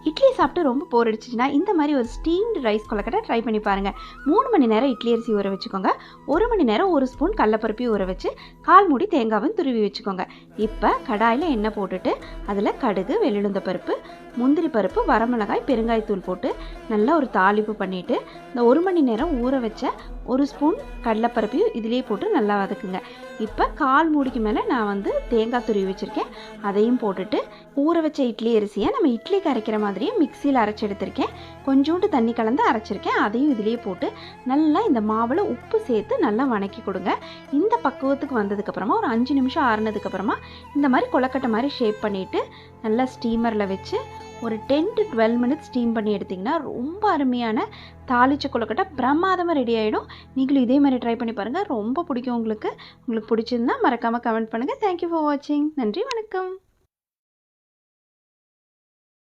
இட்லி சாப்பிட்டு ரொம்ப போர் அடிச்சிச்சுன்னா இந்த மாதிரி ஒரு ஸ்டீம்டு ரைஸ் கொழுக்கட்டை ட்ரை பண்ணி பாருங்கள். 3 மணி நேரம் இட்லி அரிசி ஊற வச்சுக்கோங்க. 1 மணி நேரம் 1 ஸ்பூன் கடலைப்பருப்பையும் ஊற வச்சு 1/4 மூடி தேங்காவும் துருவி வச்சுக்கோங்க. இப்போ கடாயில் எண்ணெய் போட்டுட்டு அதில் கடுகு, வெள்ளுளுந்த பருப்பு, முந்திரி பருப்பு, வரமிளகாய், பெருங்காயத்தூள் போட்டு நல்லா ஒரு தாளிப்பு பண்ணிவிட்டு இந்த 1 மணி நேரம் ஊற வச்ச 1 ஸ்பூன் கடலைப்பருப்பையும் இதிலே போட்டு நல்லா வதக்குங்க. இப்போ 1/4 மூடிக்கு மேலே நான் தேங்காய் துருவி வச்சுருக்கேன், அதையும் போட்டுட்டு ஊற வச்ச இட்லி அரிசியை நம்ம இட்லிக்கு அரைக்கிற மாதிரியே மிக்சியில் அரைச்சி எடுத்திருக்கேன். கொஞ்சோண்டு தண்ணி கலந்து அரைச்சிருக்கேன், அதையும் இதிலே போட்டு நல்லா இந்த மாவில் உப்பு சேர்த்து நல்லா வணக்கி கொடுங்க. இந்த பக்குவத்துக்கு வந்ததுக்கப்புறமா ஒரு 5 நிமிஷம் ஆறுனதுக்கப்புறமா இந்த மாதிரி கொழுக்கட்டை மாதிரி ஷேப் பண்ணிவிட்டு நல்லா ஸ்டீமரில் வச்சு ஒரு 10 to 12 மினிட்ஸ் ஸ்டீம் பண்ணி எடுத்திங்கன்னா ரொம்ப அருமையான தாளிச்ச கொழுக்கட்டை பிரமாதமாக ரெடி ஆகிடும். நீங்களும் இதே மாதிரி ட்ரை பண்ணி பாருங்கள், ரொம்ப பிடிக்கும் உங்களுக்கு. பிடிச்சிருந்தா மறக்காமல் கமெண்ட் பண்ணுங்கள். தேங்க்யூ ஃபார் வாட்சிங். நன்றி, வணக்கம்.